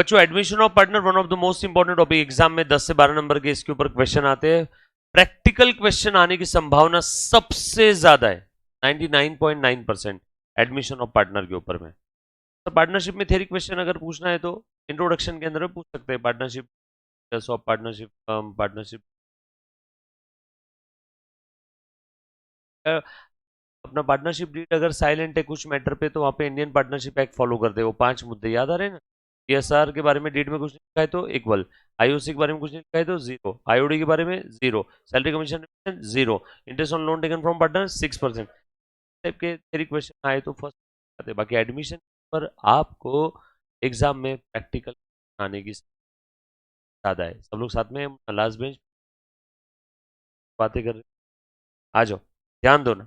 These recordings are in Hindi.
बच्चों admission of partner one of the most important topic, exam में 10 से 12 नंबर के इसके ऊपर क्वेश्चन आते हैं। प्रैक्टिकल क्वेश्चन आने की संभावना सबसे ज्यादा है 99.9% एडमिशन ऑफ पार्टनर के ऊपर में। तो पार्टनरशिप में थ्योरी क्वेश्चन अगर पूछना है तो इंट्रोडक्शन के अंदर में पूछ सकते हैं। पार्टनरशिप ऑफ पार्टनरशिप पार्टनरशिप अपना पार्टनरशिप डीड अगर साइलेंट है कुछ मैटर पे तो वहां पे इंडियन पार्टनरशिप एक्ट फॉलो करते हैं। वो 5 मुद्दे याद आ रहे हैं ना। पीएसआर के बारे में डीड में कुछ नहीं लिखा है तो इक्वल, आईओसी के बारे में कुछ नहीं लिखा है तो जीरो, आईओडी के बारे में zero, salary commission zero, interest on loan taken from partner 6%। Type के तेरी क्वेश्चन आए तो फर्स्ट आते। बाकी एडमिशन पर आपको एग्जाम में प्रैक्टिकल आने की ज्यादा है। सब लोग साथ में लास्ट बेंच बातें कर रहे, आ जाओ ध्यान दो ना।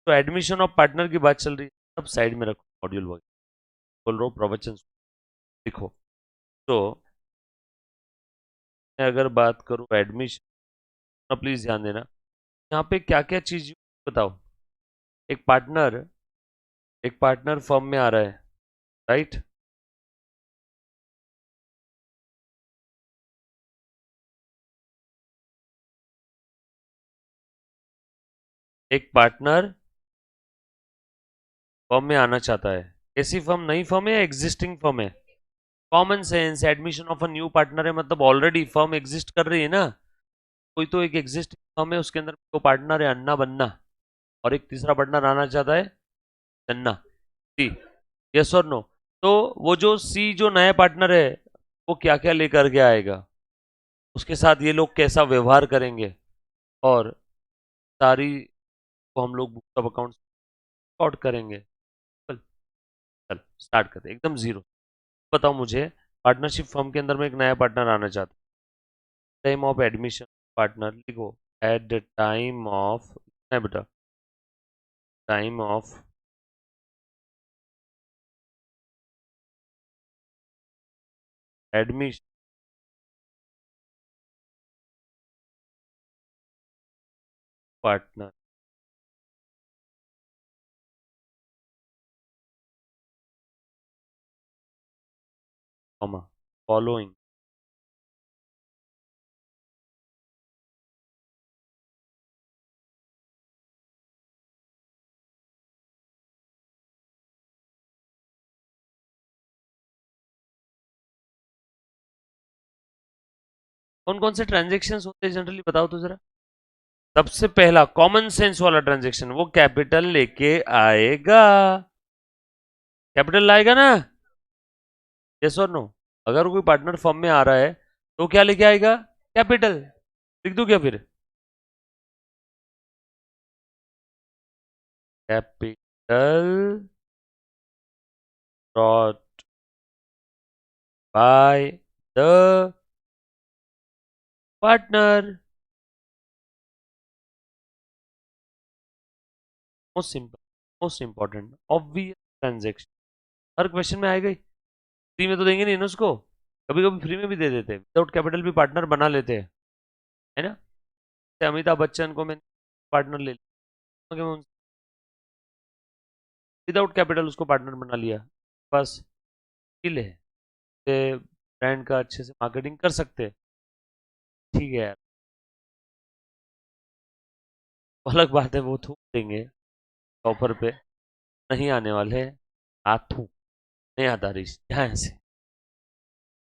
तो एडमिशन ऑफ पार्टनर की बात चल रही है, सब साइड में रखो मॉड्यूल वगैरह, बोल रहा हूँ प्रवचन लिखो। तो मैं अगर बात करूँ एडमिशन, प्लीज ध्यान देना यहाँ पे क्या क्या चीज बताओ। एक पार्टनर, एक पार्टनर फर्म में आ रहा है, राइट। एक पार्टनर फर्म में आना चाहता है, ऐसी फर्म नई फर्म है या एग्जिस्टिंग फर्म है। Common sense, admission of a new partner है मतलब ऑलरेडी फर्म एग्जिस्ट कर रही है ना। कोई तो एक एग्जिस्टिंग फर्म है उसके अंदर दो पार्टनर है अन्ना बन्ना, और एक तीसरा पार्टनर आना चाहता है चन्ना। सी, यस और नो। तो वो जो सी जो नया पार्टनर है वो क्या क्या लेकर के आएगा, उसके साथ ये लोग कैसा व्यवहार करेंगे, और सारी को हम लोग बुक्स ऑफ अकाउंट्स रिकॉर्ड करेंगे। चल चल स्टार्ट करते हैं, एकदम जीरो। बताओ मुझे, पार्टनरशिप फर्म के अंदर में एक नया पार्टनर आना चाहता है। टाइम ऑफ एडमिशन पार्टनर लिखो, एट द टाइम ऑफ, बेटा time of admission partner, comma following. कौन कौन से ट्रांजेक्शन होते हैं जनरली बताओ तो जरा। सबसे पहला कॉमन सेंस वाला ट्रांजेक्शन, वो कैपिटल लेके आएगा। कैपिटल लाएगा ना, यस और नो। अगर कोई पार्टनर फर्म में आ रहा है तो क्या लेके आएगा, कैपिटल। लिख दूं क्या फिर, capital brought by the partner. Most simple, most important obvious transaction, her question में आएगा ही। फ्री में तो देंगे नहीं ना उसको, कभी कभी फ्री में भी दे देते हैं, विदाउट कैपिटल भी पार्टनर बना लेते हैं, है ना। जैसे अमिताभ बच्चन को मैंने पार्टनर ले लिया, विदाउट कैपिटल उसको पार्टनर बना लिया, बस स्किल है, ब्रांड का अच्छे से मार्केटिंग कर सकते हैं। ठीक है यार, अलग बात है वो थूक देंगे ऑफर पे, नहीं आने वाले, थूक नहीं आता रिश यहाँ से।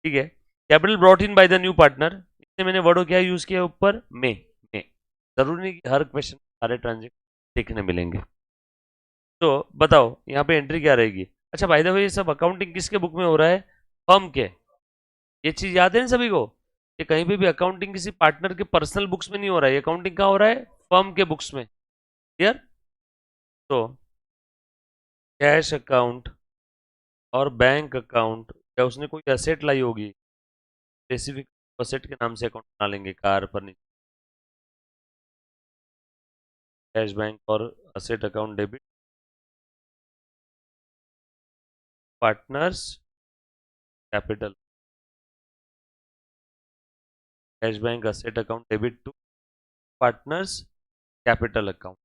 ठीक है, capital brought in by the new partner, इससे मैंने वर्ड क्या यूज किया ऊपर में। जरूरी नहीं कि हर क्वेश्चन सारे ट्रांजेक्शन देखने मिलेंगे। तो बताओ यहाँ पे एंट्री क्या रहेगी। अच्छा बाय द वे ये सब अकाउंटिंग किसके बुक में हो रहा है, फर्म के। ये चीज याद है ना सभी को, कि कहीं पे भी अकाउंटिंग किसी पार्टनर के पर्सनल बुक्स में नहीं हो रहा है, अकाउंटिंग कहाँ हो रहा है, फर्म के बुक्स में। क्लियर। तो कैश अकाउंट और बैंक अकाउंट, या उसने कोई एसेट लाई होगी, स्पेसिफिक एसेट के नाम से अकाउंट बना लेंगे, कार फर्नीचर, कैश बैंक और asset account debit, partners capital, cash bank asset account debit to partners capital account.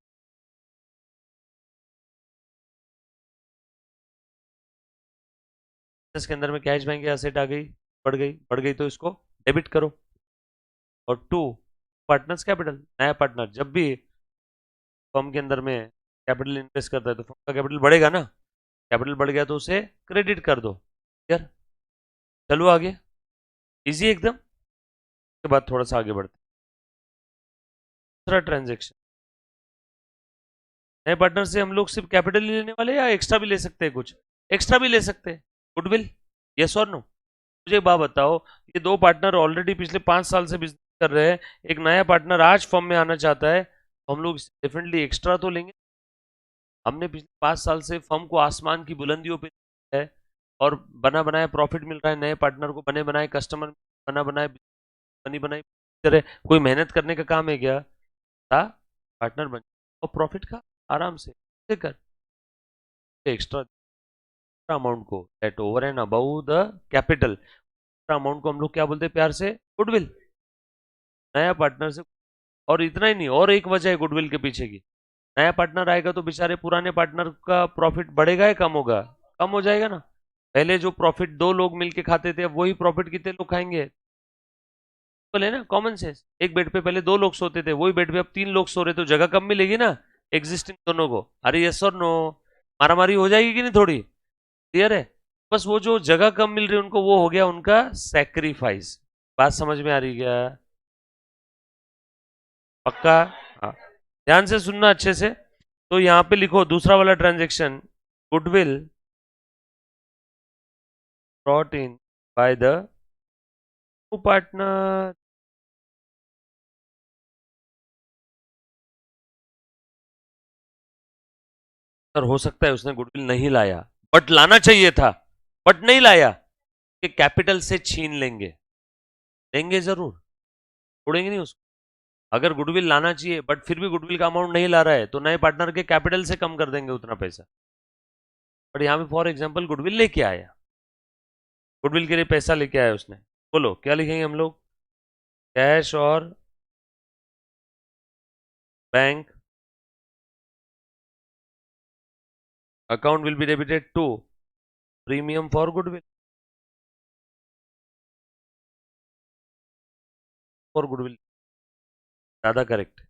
इसके अंदर में कैश बैंक एसेट आ गई, बढ़ गई तो इसको डेबिट करो। और टू, पार्टनर्स कैपिटल, नया पार्टनर जब भी फर्म के अंदर में कैपिटल इन्वेस्ट करता है तो फर्म का कैपिटल बढ़ेगा ना, कैपिटल बढ़ गया तो उसे क्रेडिट कर दो। यार चलो आगे, इजी एकदम। के बाद थोड़ा सा आगे बढ़ते, दूसरा ट्रांजेक्शन, नए पार्टनर से हम लोग सिर्फ कैपिटल ही लेने वाले या एक्स्ट्रा भी ले सकते हैं? कुछ एक्स्ट्रा भी ले सकते हैं, गुडविल, यस और नो? मुझे एक बात बताओ, ये दो पार्टनर ऑलरेडी पिछले 5 साल से बिजनेस कर रहे हैं, एक नया पार्टनर आज फर्म में आना चाहता है, तो हम लोग डेफिनेटली एक्स्ट्रा तो लेंगे। हमने पिछले 5 साल से फर्म को आसमान की बुलंदियों पे है, और बना बनाया प्रॉफिट मिल रहा है नए पार्टनर को, बने बनाए कस्टमर, बना बनाए बनी बनाई तरह। कोई मेहनत करने का काम है क्या था? पार्टनर बन और प्रॉफिट का आराम से कर, एक्स्ट्रा अमाउंट को at over and above the capital, amount को हम लोग क्या बोलते हैं प्यार से? गुडविल। नया पार्टनर से, और इतना ही नहीं, और एक वजह है गुडविल के पीछे की, नया पार्टनर आएगा तो बेचारे पुराने पार्टनर का प्रॉफिट बढ़ेगा या कम होगा? कम हो जाएगा ना। पहले जो प्रॉफिट दो लोग मिलके खाते थे, अब वही प्रॉफिट कितने लोग खाएंगे? बोले ना, कॉमन सेंस। एक बेड पे पहले दो लोग सोते थे, वही बेड पे अब 3 लोग सो रहे, तो जगह कम मिलेगी ना एग्जिस्टिंग दोनों को। अरे यस और नो? मारामारी हो जाएगी कि नहीं थोड़ी? क्लियर है? बस वो जो जगह कम मिल रही है उनको, वो हो गया उनका सेक्रीफाइस। बात समझ में आ रही क्या? पक्का? हाँ, ध्यान से सुनना अच्छे से। तो यहां पे लिखो दूसरा वाला transaction, goodwill brought in by the partner. Sir हो सकता है उसने गुडविल नहीं लाया, बट लाना चाहिए था, बट नहीं लाया, कि कैपिटल से छीन लेंगे। लेंगे जरूर, छोड़ेंगे नहीं उसको। अगर गुडविल लाना चाहिए बट फिर भी गुडविल का अमाउंट नहीं ला रहा है, तो नए पार्टनर के कैपिटल से कम कर देंगे उतना पैसा। बट यहाँ पे फॉर एग्जाम्पल गुडविल लेके आया, गुडविल के लिए पैसा लेके आया उसने, बोलो क्या लिखेंगे हम लोग? कैश और bank account will be debited to premium for goodwill, for goodwill, ज्यादा करेक्ट।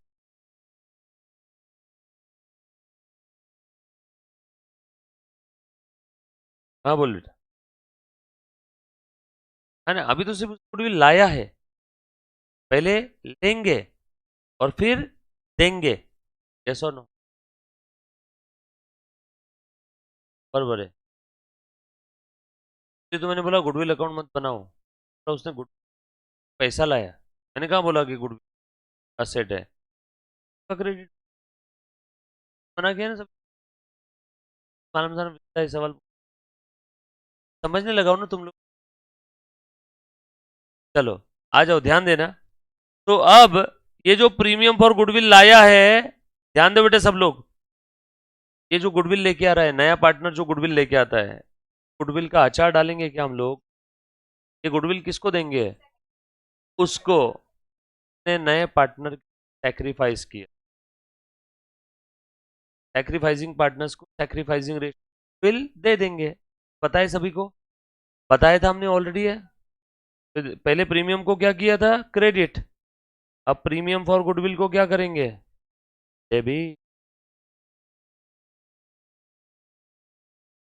हाँ बोल बेटा। है ना, अभी तो सिर्फ गुडविल लाया है, पहले लेंगे और फिर देंगे, यस और नो? बराबर है। इसलिए तो मैंने बोला गुडविल अकाउंट मत बनाओ, तो उसने गुड पैसा लाया, मैंने कहा बोला कि गुडविल असेट है, क्रेडिट बना किया ना सब। मालूम था सवाल, समझने लगाओ ना तुम लोग। चलो आ जाओ, ध्यान देना। तो अब ये जो प्रीमियम फॉर गुडविल लाया है, ध्यान दो बेटे सब लोग, ये जो गुडविल लेके आ रहा है नया पार्टनर, जो गुडविल लेके आता है, गुडविल का अचार डालेंगे क्या हम लोग? ये गुडविल किसको देंगे? उसको, ने नए पार्टनर सैक्रिफाइस किया, सैक्रिफाइसिंग पार्टनर्स को सैक्रिफाइसिंग रेट विल दे देंगे। पता है सभी को? बताया था हमने ऑलरेडी है। तो पहले प्रीमियम को क्या किया था? क्रेडिट। अब प्रीमियम फॉर गुडविल को क्या करेंगे? डेबिट।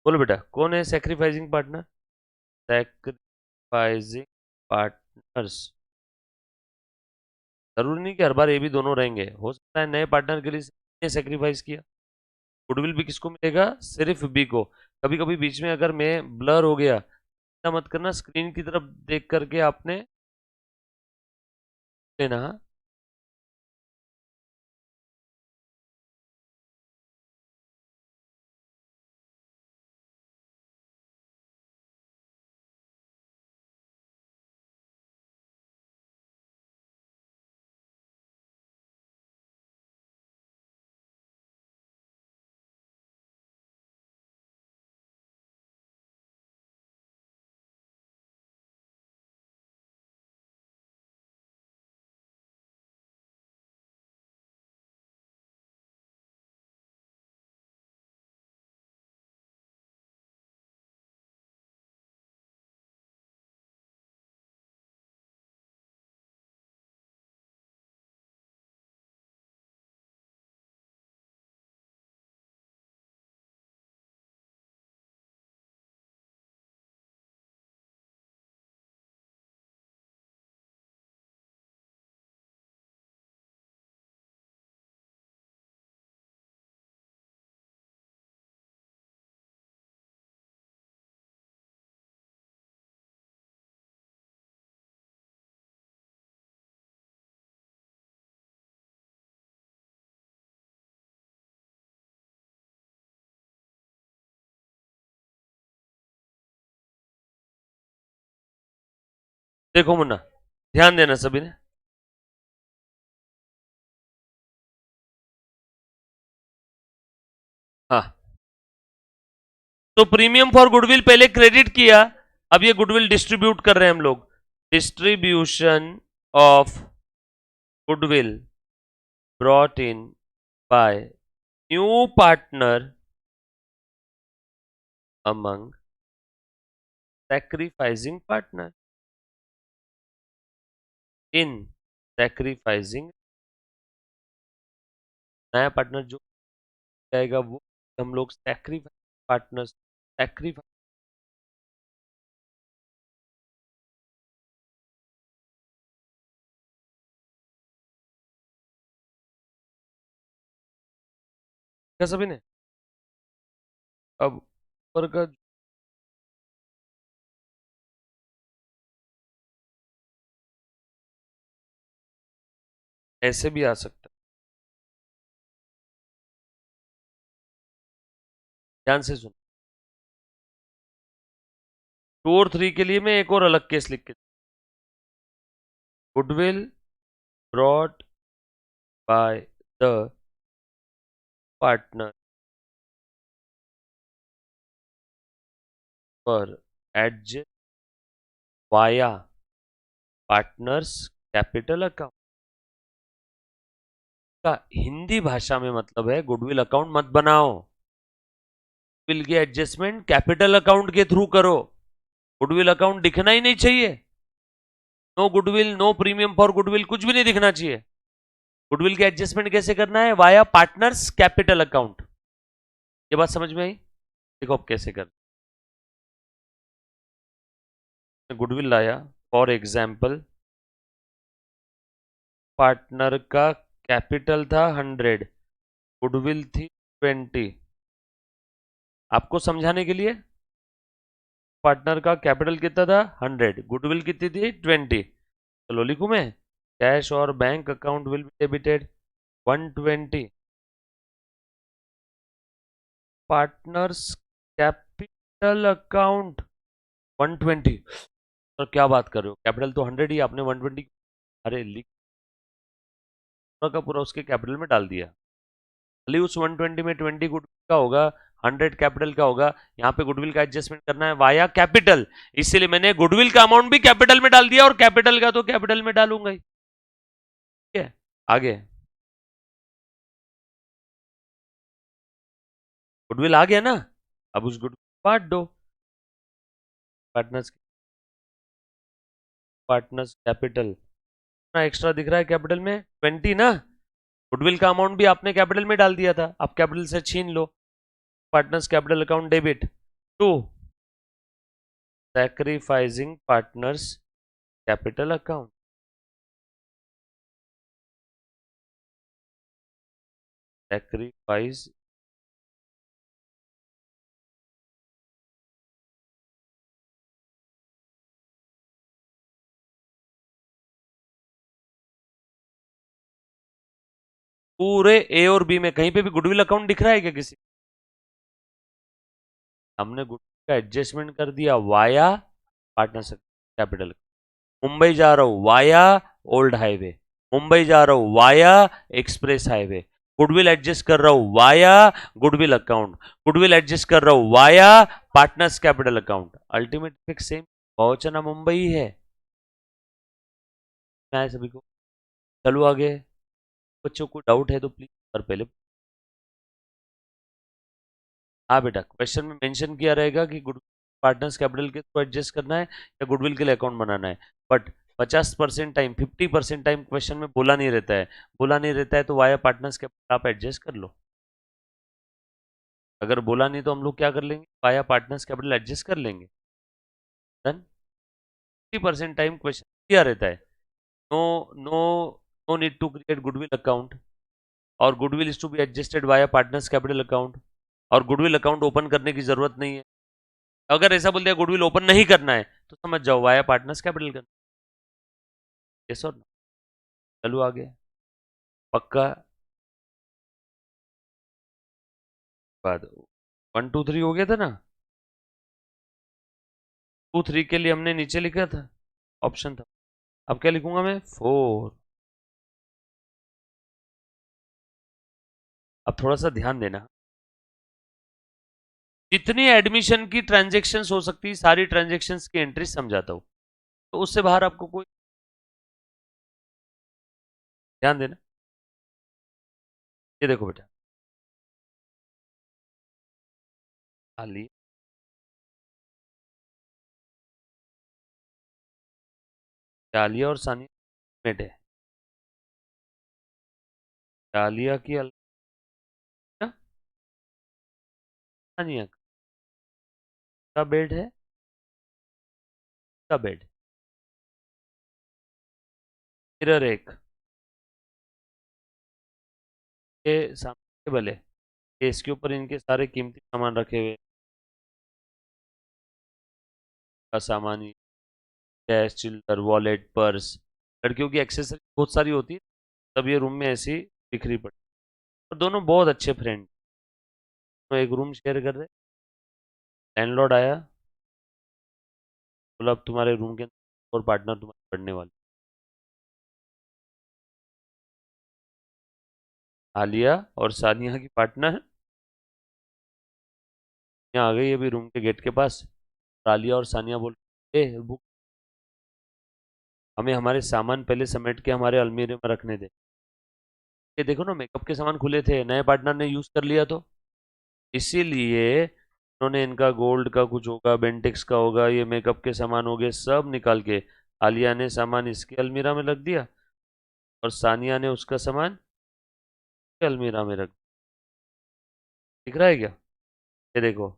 बोलो बेटा, कौन है सैक्रिफाइसिंग पार्टनर? सैक्रिफाइसिंग पार्टनर्स, जरूरी नहीं कि हर बार ये भी दोनों रहेंगे, हो सकता है नए पार्टनर के लिए सेक्रीफाइस किया। गुडविल भी किसको मिलेगा? सिर्फ बी को। कभी कभी बीच में अगर मैं ब्लर हो गया, ऐसा मत करना, स्क्रीन की तरफ देख करके आपने लेना। हाँ? देखो मुन्ना, ध्यान देना सभी ने। हाँ, तो प्रीमियम फॉर गुडविल पहले क्रेडिट किया, अब ये गुडविल डिस्ट्रीब्यूट कर रहे हैं हम लोग। Distribution of goodwill brought in by new partner among sacrificing partner in sacrificing, नया पार्टनर जो जाएगा वो हम लोग सैक्रिफाइस पार्टनर्स, सैक्रिफाइस। क्या सभी ने? अब ऊपर का ऐसे भी आ सकता है, ध्यान से सुन। 2 और 3 के लिए मैं एक और अलग केस लिख के, goodwill brought by the partner पर adjust via partners capital account. का हिंदी भाषा में मतलब है गुडविल अकाउंट मत बनाओ, गुडविल की एडजस्टमेंट कैपिटल अकाउंट के थ्रू करो। गुडविल अकाउंट दिखना ही नहीं चाहिए, no goodwill, no premium for goodwill, कुछ भी नहीं दिखना चाहिए। गुडविल की एडजस्टमेंट कैसे करना है? Via partners capital account. ये बात समझ में आई? देखो अब कैसे कर, गुडविल लाया, फॉर एग्जाम्पल पार्टनर का कैपिटल था 100, गुडविल थी 20। आपको समझाने के लिए, पार्टनर का कैपिटल कितना था? 100, गुडविल कितनी थी? 20। चलो लिखूं मैं, कैश और bank account will be debited 120, partners capital account 120। तो क्या बात कर रहे हो, कैपिटल तो 100 ही, आपने 120, अरे लिख पूरा का पूरा उसके कैपिटल में डाल दिया। खाली उस 120 में 20 गुडविल का होगा, 100 कैपिटल का होगा। यहाँ पे गुडविल का एडजस्टमेंट करना है वाया कैपिटल, इसीलिए मैंने गुडविल का अमाउंट भी कैपिटल में डाल दिया और कैपिटल का तो कैपिटल में डालूंगा ही। ठीक है, आगे गुडविल आ गया ना, अब उस गुडविल बांट दो पार्टनर्स, पार्टनर्स कैपिटल एक्स्ट्रा दिख रहा है कैपिटल में 20 ना, गुडविल का अमाउंट भी आपने कैपिटल में डाल दिया था, आप कैपिटल से छीन लो। Partners capital account debit to sacrificing partners capital account, sacrifice पूरे ए और बी में कहीं पे भी गुडविल अकाउंट दिख रहा है क्या किसी? हमने गुडविल का एडजस्टमेंट कर दिया वाया पार्टनर्स कैपिटल। मुंबई जा रहा हूं वाया ओल्ड हाईवे, मुंबई जा रहा हूं via express highway, goodwill adjust कर रहा हूं via goodwill account, goodwill adjust कर रहा हूं via partners capital account, ultimate fix same, पहुंचना मुंबई है। मैं सभी को, चलो आगे, बच्चों को डाउट है तो प्लीज पर पहले। हाँ बेटा, क्वेश्चन में मेंशन किया रहेगा कि गुड पार्टनर्स कैपिटल के थ्रू एडजस्ट करना है या गुडविल के लिए अकाउंट बनाना है, बट 50% टाइम, 50% टाइम क्वेश्चन में बोला नहीं रहता है, बोला नहीं रहता है तो वाया पार्टनर्स कैपिटल आप एडजस्ट कर लो। अगर बोला नहीं तो हम लोग क्या कर लेंगे, वाया पार्टनर्स कैपिटल एडजस्ट कर लेंगे। डन। 50% टाइम क्वेश्चन दिया रहता है, no no no need to create goodwill account, और goodwill is to be adjusted via partners capital account, और गुडविल अकाउंट ओपन करने की जरूरत नहीं है। अगर ऐसा बोल दिया गुडविल ओपन नहीं करना है तो समझ जाओ वाया पार्टनर्स कैपिटल करना। यस और नो? चलो आगे, पक्का बात। 1 2 3 हो गया था ना, 2 3 के लिए हमने नीचे लिखा था ऑप्शन था। अब क्या लिखूंगा मैं? 4। अब थोड़ा सा ध्यान देना, जितनी एडमिशन की ट्रांजेक्शन्स हो सकती है सारी ट्रांजेक्शन्स की एंट्री समझाता हूँ, तो उससे बाहर आपको कोई ध्यान देना। ये देखो बेटा, आलिया, आलिया और सानिया बेड है। आलिया की अलमिरा, सानिया का बेड है, का बेड, मिरर एक के सामने टेबल है, ये इसके ऊपर इनके सारे कीमती सामान रखे हुए, का सामान, कैश, चिल्लर, वॉलेट, पर्स, लड़कियों की एक्सेसरी बहुत सारी होती है, तब ये रूम में ऐसी बिखरी पड़ी। और दोनों बहुत अच्छे फ्रेंड, तो एक रूम शेयर कर रहे। लैंडलॉर्ड आया, बोला अब तुम्हारे रूम के अंदर और पार्टनर तुम्हारे पढ़ने वाले। आलिया और सानिया की पार्टनर यहाँ आ गई अभी रूम के गेट के पास। आलिया और सानिया बोल, ए बुक, हमें हमारे सामान पहले समेट के हमारे अलमीरे में रखने दे। ये देखो ना, मेकअप के सामान खुले थे, नए पार्टनर ने यूज कर लिया, तो इसीलिए उन्होंने इनका गोल्ड का कुछ होगा, बेंटेक्स का होगा, ये मेकअप के सामान हो गए, सब निकाल के आलिया ने सामान इसके अलमीरा में रख दिया, और सानिया ने उसका सामान इसके अलमीरा में रख दिख रहा है क्या? ये देखो,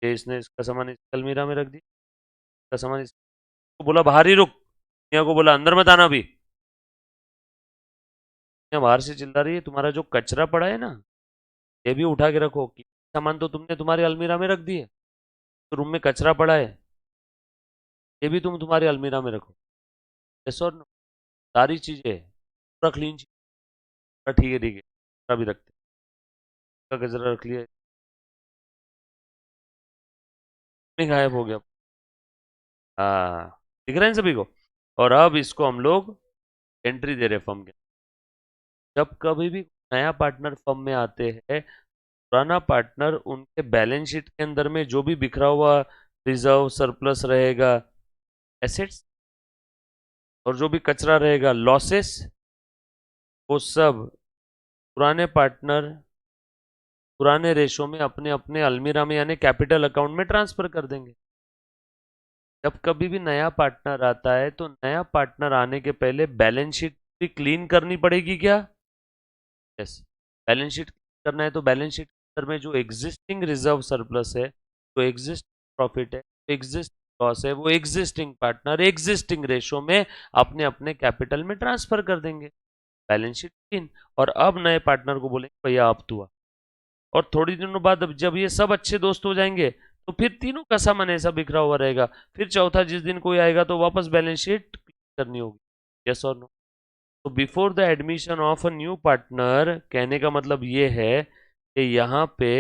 ये इसने इसका सामान इसके अलमीरा में रख दिया, इसका सामान इसको बोला बाहर ही रुक, सानिया को बोला अंदर मत आना भी। सानिया बाहर से चिल्ला रही है, तुम्हारा जो कचरा पड़ा है ना, ये भी उठा के रखो, कि सामान तो तुमने तुम्हारे अलमीरा में रख दिए, तो रूम में कचरा पड़ा है, ये भी तुम तुम्हारे अलमीरा में रखो। यस और नो? सारी चीजें पूरा क्लीन, ठीक है ठीक है, कचरा भी रखते हैं, कचरा रख लिया, नहीं गायब हो गया। हाँ, दिख रहा है इन सभी को। और अब इसको हम लोग एंट्री दे रहे फर्म के। जब कभी भी नया पार्टनर फर्म में आते हैं, पुराना पार्टनर उनके बैलेंस शीट के अंदर में जो भी बिखरा हुआ रिजर्व सरप्लस रहेगा, एसेट्स, और जो भी कचरा रहेगा, लॉसेस, वो सब पुराने पार्टनर पुराने रेशो में अपने अपने अलमीरा में यानी कैपिटल अकाउंट में ट्रांसफर कर देंगे। जब कभी भी नया पार्टनर आता है, तो नया पार्टनर आने के पहले बैलेंस शीट भी क्लीन करनी पड़ेगी क्या? यस, बैलेंस शीट करना है, तो बैलेंस शीट के अंदर में जो एग्जिस्टिंग रिजर्व सरप्लस है, जो एग्जिस्ट प्रॉफिट है, एग्जिस्ट लॉस है, वो एग्जिस्टिंग पार्टनर एग्जिस्टिंग रेशो में अपने अपने कैपिटल में ट्रांसफर कर देंगे। Balance sheet clean. और अब नए पार्टनर को बोलेंगे भैया अब तू आ। और थोड़ी दिनों बाद अब जब ये सब अच्छे दोस्त हो जाएंगे, तो फिर तीनों का सामान ऐसा बिखरा हुआ रहेगा, फिर चौथा जिस दिन कोई आएगा तो वापस बैलेंस शीट करनी होगी। यस और नो? तो before the admission of a new partner, कहने का मतलब ये है कि यहाँ पे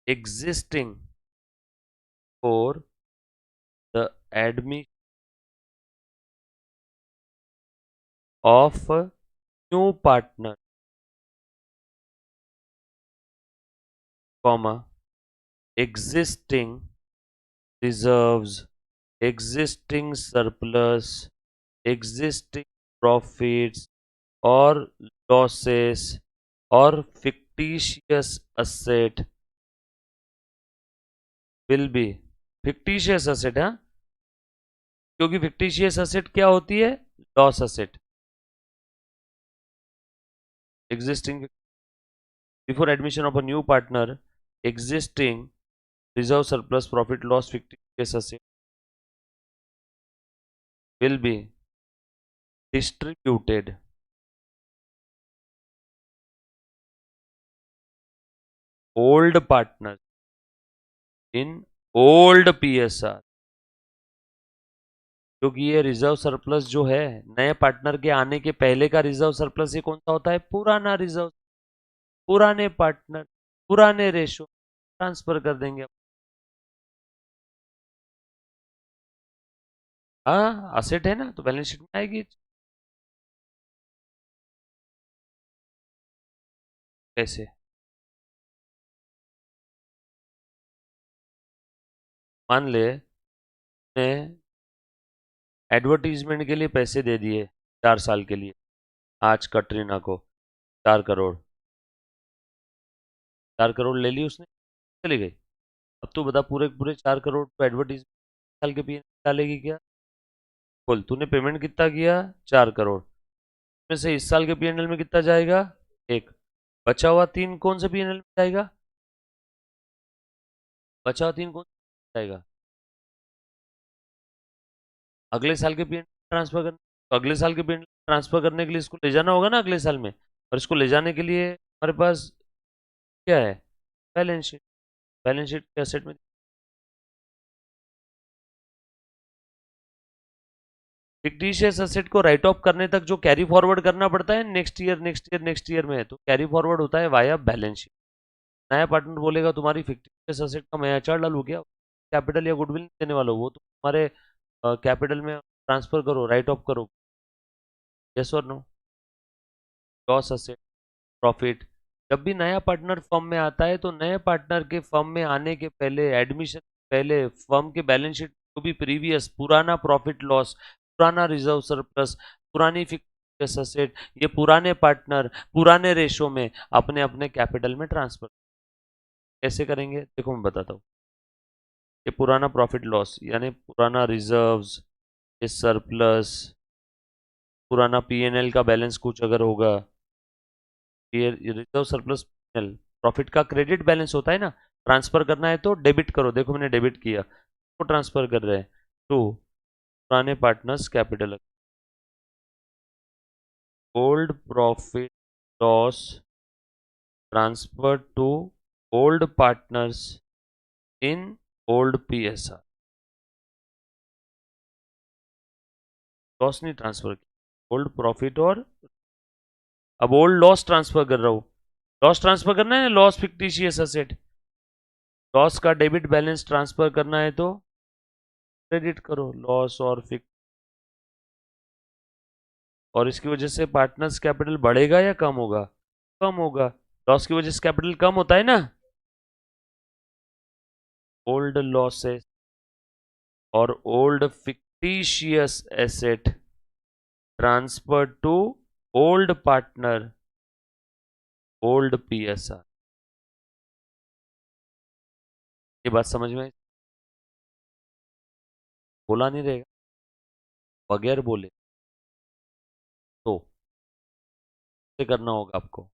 existing for the admission of new partner, comma, existing reserves, existing surplus, existing profits और losses और fictitious asset will be, fictitious asset, हाँ, क्योंकि fictitious asset क्या होती है? Loss asset। existing, before admission of a new partner, existing reserve surplus profit loss fictitious asset will be distributed old partners in old PSR। क्योंकि ये रिजर्व सरप्लस जो है, नए पार्टनर के आने के पहले का रिजर्व सरप्लस, ये कौन सा होता है? पुराना रिजर्व, पुराने पार्टनर पुराने रेशो ट्रांसफर कर देंगे। हाँ असेट है ना, तो बैलेंस शीट में आएगी। कैसे? मान ले ने एडवर्टीजमेंट के लिए पैसे दे दिए 4 साल के लिए आज कटरीना को, 4 करोड़, 4 करोड़ ले ली उसने, चली गई। अब तू बता पूरे पूरे 4 करोड़ तो एडवर्टीजमेंट साल के पीएनएल डालेगी क्या? बोल, तूने पेमेंट कितना किया? 4 करोड़ में से इस साल के पीएनएल में कितना जाएगा? एक। बचा हुआ 3 कौन से पीएनएल में जाएगा? बचा हुआ 3 कौन सा जाएगा? अगले साल के पीएनएल ट्रांसफर करने। तो अगले साल के पीएनएल ट्रांसफर करने के लिए इसको ले जाना होगा ना अगले साल में, और इसको ले जाने के लिए हमारे पास क्या है? Balance sheet. बैलेंस शीट के एसेट में फिक्टिशियस एसेट को राइट ऑफ करने तक जो कैरी फॉरवर्ड करना पड़ता है next year next year next year में, तो कैरी फॉरवर्ड होता है वाया बैलेंस शीट। नया पार्टनर बोलेगा तुम्हारी फिक्टिशियस एसेट का मैं एचआर डालू क्या? कैपिटल या गुडविल नहीं देने वाला हूं, वो तो तुम्हारे कैपिटल में ट्रांसफर करो, राइट ऑफ करो। यस और नो? Loss asset, profit. जब भी नया पार्टनर फर्म में आता है तो नए पार्टनर के फर्म में आने के पहले, एडमिशन पहले, फर्म के बैलेंस शीट को भी प्रीवियस पुराना प्रॉफिट लॉस, पुराना रिजर्व सरप्लस, पुरानी फिक्स एसेट, ये पुराने पार्टनर पुराने रेशो में अपने अपने कैपिटल में ट्रांसफर। कैसे करेंगे देखो मैं बताता हूँ। ये पुराना प्रॉफिट लॉस यानी पुराना रिजर्व्स, ये सरप्लस, पुराना पीएनएल का बैलेंस कुछ अगर होगा, ये रिजर्व सरप्लस पीएनएल, प्रॉफिट का क्रेडिट बैलेंस होता है ना, ट्रांसफर करना है तो डेबिट करो, देखो मैंने डेबिट किया, तो ट्रांसफर कर रहे हैं टू पुराने partners capital. Old profit loss transfer to old partners in old PSR. Loss नहीं ट्रांसफर किया, ओल्ड प्रॉफिट, और अब ओल्ड लॉस ट्रांसफर कर रहा हूं। लॉस ट्रांसफर करना है, लॉस फिक्टिशियस एसेट, लॉस का डेबिट बैलेंस ट्रांसफर करना है तो क्रेडिट करो लॉस और फिक्स। और इसकी वजह से पार्टनर्स कैपिटल बढ़ेगा या कम होगा? कम होगा। लॉस की वजह से कैपिटल कम होता है ना। ओल्ड लॉसेस और old fictitious asset transfer to old partner old PSR. ये बात समझ में आई? बोला नहीं रहेगा, बगैर बोले तो ये करना होगा आपको।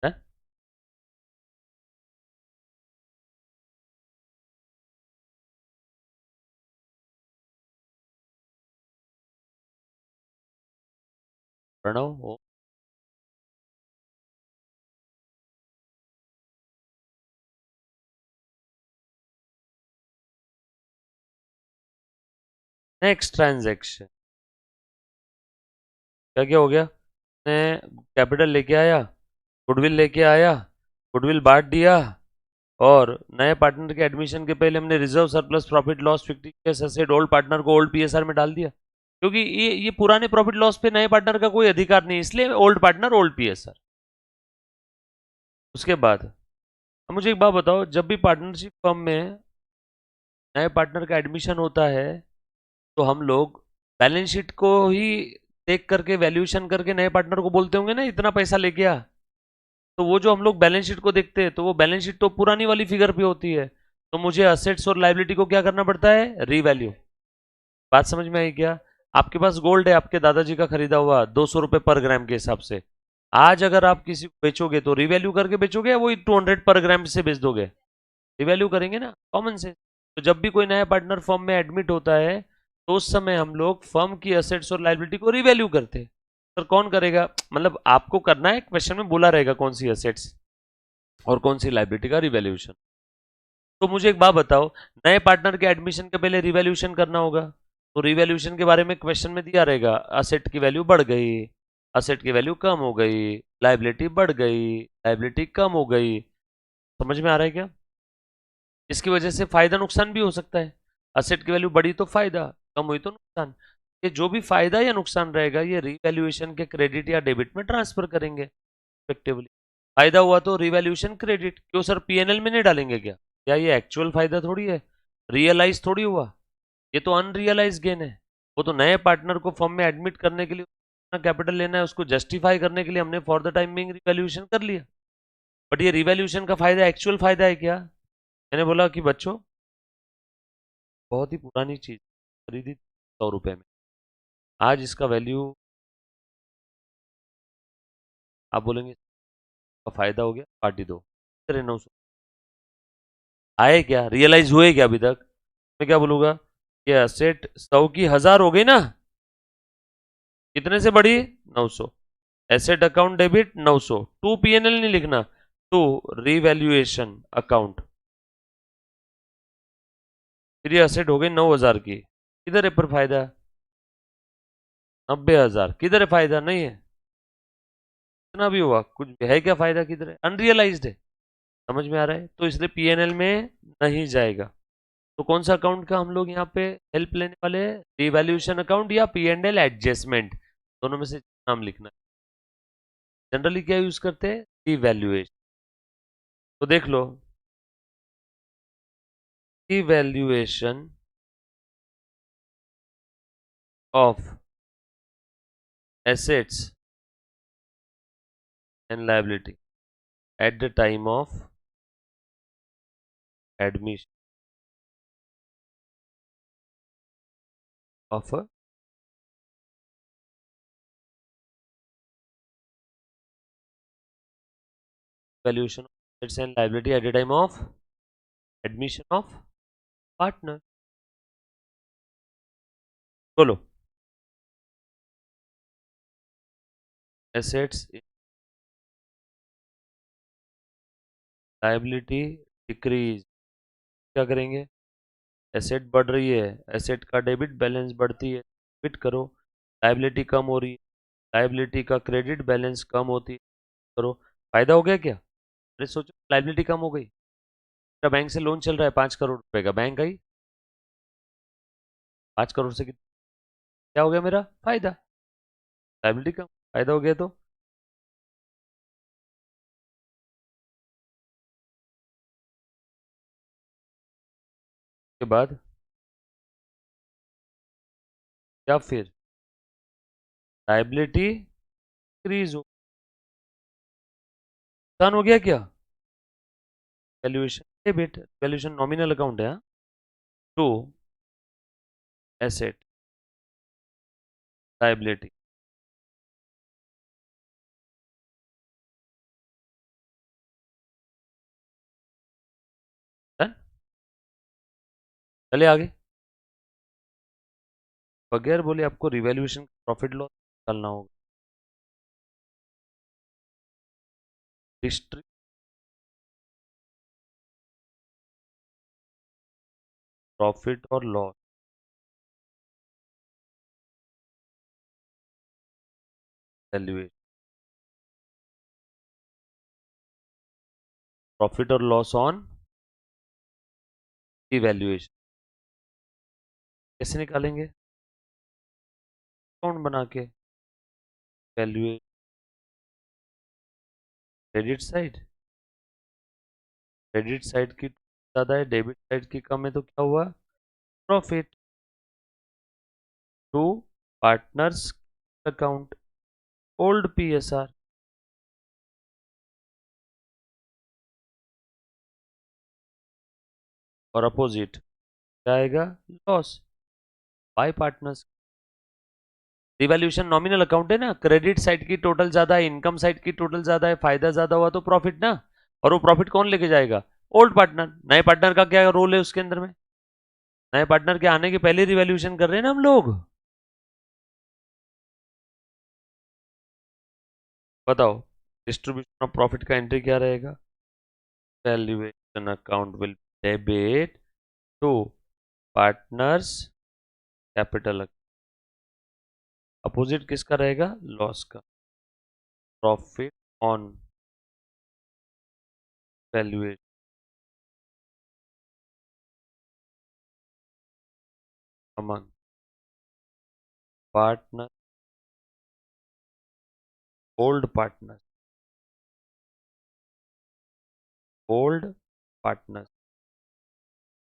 है प्रणव? नेक्स्ट ट्रांजैक्शन क्या क्या हो गया? मैं कैपिटल लेके आया, गुडविल लेके आया, गुडविल बांट दिया, और नए पार्टनर के एडमिशन के पहले हमने reserve surplus profit loss fictitious asset old partner को ओल्ड पीएसआर में डाल दिया, क्योंकि ये पुराने प्रॉफिट लॉस पे नए पार्टनर का कोई अधिकार नहीं, इसलिए ओल्ड पार्टनर ओल्ड पीएसआर। उसके बाद अब मुझे एक बात बताओ, जब भी पार्टनरशिप फर्म में नए पार्टनर का एडमिशन होता है तो हम लोग बैलेंस शीट को ही देख करके वैल्यूएशन करके नए पार्टनर को बोलते होंगे ना इतना पैसा लेके आ। तो वो जो हम लोग बैलेंस शीट को देखते हैं तो वो बैलेंस शीट तो पुरानी वाली फिगर पे होती है, तो मुझे असेट्स और लाइबिलिटी को क्या करना पड़ता है? रीवैल्यू। बात समझ में आई क्या? आपके पास गोल्ड है, आपके दादाजी का खरीदा हुआ 200 रुपए पर ग्राम के हिसाब से, आज अगर आप किसी को बेचोगे तो रिवैल्यू करके बेचोगे या वही 200 पर ग्राम से बेच दोगे? रिवैल्यू करेंगे ना, कॉमन सेंस। तो जब भी कोई नया पार्टनर फर्म में एडमिट होता है तो उस समय हम लोग फर्म की एसेट्स और लाइबिलिटी को रिवैल्यू करते हैं। सर कौन करेगा? मतलब आपको करना है, क्वेश्चन में बोला रहेगा कौन सी एसेट्स और कौन सी लाइबिलिटी का रिवैल्यूएशन। तो मुझे एक बात बताओ, नए पार्टनर के एडमिशन के पहले रिवैल्यूएशन करना होगा, तो रिवैल्यूएशन के बारे में क्वेश्चन में दिया रहेगा, असेट की वैल्यू बढ़ गई, असेट की वैल्यू कम हो गई, लाइबिलिटी बढ़ गई, लाइबिलिटी कम हो गई। समझ में आ रहा है क्या? इसकी वजह से फायदा नुकसान भी हो सकता है। असेट की वैल्यू बढ़ी तो फायदा, कम हुई तो नुकसान। ये जो भी फायदा या नुकसान रहेगा ये रिवैल्यूएशन के क्रेडिट या डेबिट में ट्रांसफर करेंगे इफेक्टिवली। फायदा हुआ तो रिवैल्यूएशन क्रेडिट, क्यों सर पीएनएल में नहीं डालेंगे क्या? क्या ये एक्चुअल फायदा थोड़ी है, रियलाइज थोड़ी हुआ, ये तो अनरियलाइज गेन है। वो तो नए पार्टनर को फर्म में एडमिट करने के लिए कैपिटल लेना है, उसको जस्टिफाई करने के लिए हमने for the time being revaluation कर लिया। बट ये रिवैल्यूएशन का फायदा एक्चुअल फायदा है क्या? मैंने बोला कि बच्चों, बहुत ही पुरानी चीज खरीदी 100 रुपए में, आज इसका वैल्यू आप बोलेंगे का फायदा हो गया, पार्टी दो। तेरे 900 आए क्या, रियलाइज हुए क्या अभी तक? मैं क्या बोलूंगा, ये असेट 100 की 1000 हो गई ना, कितने से बढ़ी? 900। Asset account debit 900, to PNL नहीं लिखना, टू रिवैल्यूएशन अकाउंट। फिर ये असेट हो गई 9000 की, किधर है पर फायदा? 90,000 किधर है, फायदा नहीं है। इतना भी हुआ, कुछ है क्या फायदा, किधर है, अनरियलाइज्ड है। समझ में आ रहा है? तो इसलिए पीएनएल में नहीं जाएगा। तो कौन सा अकाउंट का हम लोग यहाँ पे हेल्प लेने वाले हैं, रिवैल्यूएशन अकाउंट या पीएनएल एडजस्टमेंट, दोनों में से नाम लिखना है। जनरली क्या यूज करते हैं, रिवैल्यूएशन। तो देख लो, revaluation of assets and liability at the time of admission of valuation of assets and liability at the time of admission of partner. बोलो, एसेट्स लायबिलिटी डिक्रीज, क्या करेंगे, एसेट बढ़ रही है, एसेट का डेबिट बैलेंस बढ़ती है, डेबिट करो। लायबिलिटी कम हो रही है, लायबिलिटी का क्रेडिट बैलेंस कम होती है, करो। फायदा हो गया क्या? अरे सोचो, लायबिलिटी कम हो गई, मेरा बैंक से लोन चल रहा है 5 करोड़ रुपए का, बैंक आई 5 करोड़ से क्या हो गया मेरा फायदा, लायबिलिटी कम, फायदा हो गया। तो के बाद या फिर लायबिलिटी इंक्रीज हो, नुकसान हो गया क्या? Valuation debit, valuation nominal account है, टू एसेट लायबिलिटी। चले आगे, बगैर बोले आपको रिवैल्यूएशन प्रॉफिट लॉस निकालना होगा। हिस्ट्री, प्रॉफिट और लॉस, वैल्यूएशन, प्रॉफिट और लॉस ऑन इवैल्यूएशन। कैसे निकालेंगे? अकाउंट बना के, valuation credit side, credit side की ज़्यादा है, डेबिट साइड की कम है, तो क्या हुआ, profit, to partners account, old PSR, और अपोजिट क्या आएगा, loss by partners. Revaluation nominal account है ना, क्रेडिट साइड की टोटल ज्यादा है, इनकम साइड की टोटल ज्यादा है, फायदा ज्यादा हुआ तो प्रॉफिट ना। और वो प्रॉफिट कौन लेके जाएगा? Old partner. नए पार्टनर का क्या रोल है उसके अंदर में? नए पार्टनर के आने के पहले रिवैल्यूएशन कर रहे हैं ना हम लोग। बताओ, डिस्ट्रीब्यूशन ऑफ प्रॉफिट का एंट्री क्या रहेगा? Valuation account will debit to partners capital. Opposite किसका रहेगा? लॉस का। Profit on valuation among partner, old partner, old partner,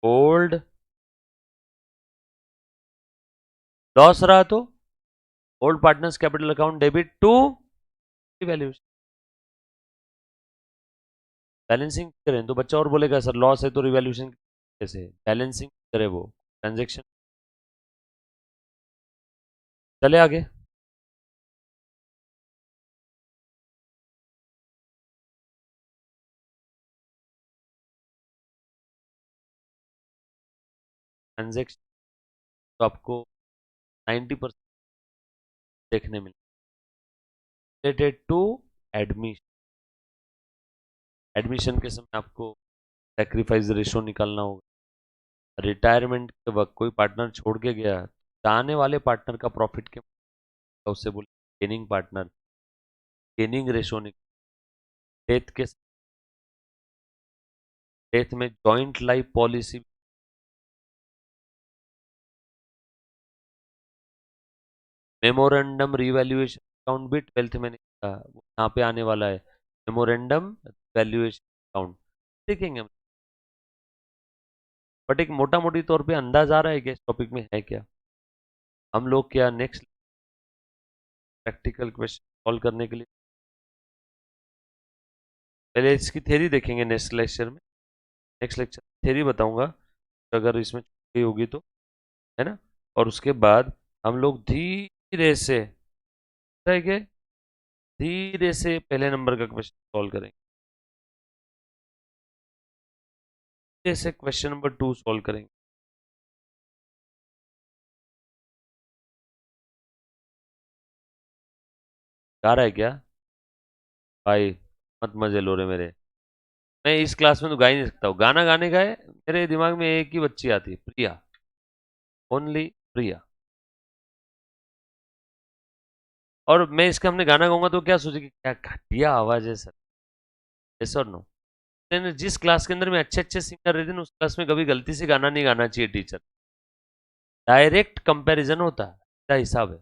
old. Loss रहा तो old partners capital account debit to valuation. Balancing करें तो बच्चा और बोलेगा सर लॉस है तो रिवैल्यूएशन कैसे? बैलेंसिंग करे वो ट्रांजेक्शन। चले आगे। ट्रांजेक्शन तो आपको 90% देखने मिले रिलेटेड टू एडमिशन। एडमिशन के समय आपको सेक्रीफाइस रेशो निकालना होगा। रिटायरमेंट के वक्त कोई पार्टनर छोड़ के गया, जाने वाले पार्टनर का प्रॉफिट के उससे बोले गेनिंग पार्टनर, गेनिंग रेशो निकाल। डेथ के डेथ में joint life policy, memorandum revaluation account भी 12th में नहीं था, वो यहाँ पे आने वाला है। मेमोरेंडम वैल्यूएशन अकाउंट देखेंगे हम। बट एक मोटा मोटी तौर पे अंदाज आ रहा है कि इस टॉपिक में है क्या। हम लोग क्या नेक्स्ट प्रैक्टिकल क्वेश्चन सॉल्व करने के लिए पहले इसकी थ्योरी देखेंगे नेक्स्ट लेक्चर में। नेक्स्ट लेक्चर थ्योरी बताऊंगा, तो अगर इसमें छुट्टी होगी तो, है ना। और उसके बाद हम लोग धीरे से रहेंगे, धीरे से पहले नंबर का क्वेश्चन सॉल्व करेंगे, धीरे से क्वेश्चन नंबर 2 सॉल्व करेंगे। गा रहा है क्या भाई? मत मजे लो रे मेरे। मैं इस क्लास में तो गा ही नहीं सकता हूँ, गाना गाने का है। मेरे दिमाग में एक ही बच्ची आती है, प्रिया, ओनली प्रिया। और मैं इसका हमने गाना गाऊंगा तो क्या सोचेगी, क्या घटिया आवाज है सर। यस और नो? जिस क्लास के अंदर में अच्छे अच्छे सिंगर रहते हैं उस क्लास में कभी गलती से गाना नहीं गाना चाहिए टीचर। डायरेक्ट कंपैरिजन होता है, क्या हिसाब है।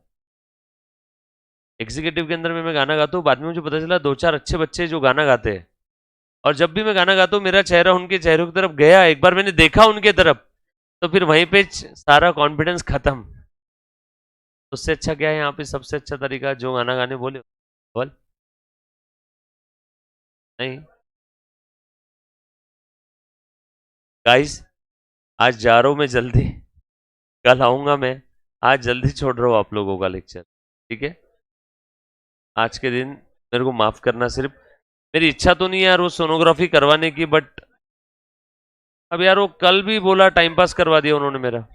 एग्जीक्यूटिव के अंदर में मैं गाना गाता हूँ, बाद में मुझे पता चला दो चार अच्छे बच्चे जो गाना गाते हैं। और जब भी मैं गाना गाता हूँ मेरा चेहरा उनके चेहरों की तरफ गया, एक बार मैंने देखा उनके तरफ, तो फिर वहीं पे सारा कॉन्फिडेंस खत्म। उससे अच्छा क्या है यहाँ पे? सबसे अच्छा तरीका जो गाना गाने बोले बोल। नहीं गाइस, आज जा रहा हूँ मैं जल्दी, कल आऊंगा मैं। आज जल्दी छोड़ रहा हूँ आप लोगों का लेक्चर, ठीक है। आज के दिन मेरे को माफ करना। सिर्फ मेरी इच्छा तो नहीं है यार वो सोनोग्राफी करवाने की, बट अब यार वो कल भी बोला, टाइम पास करवा दिया उन्होंने मेरा।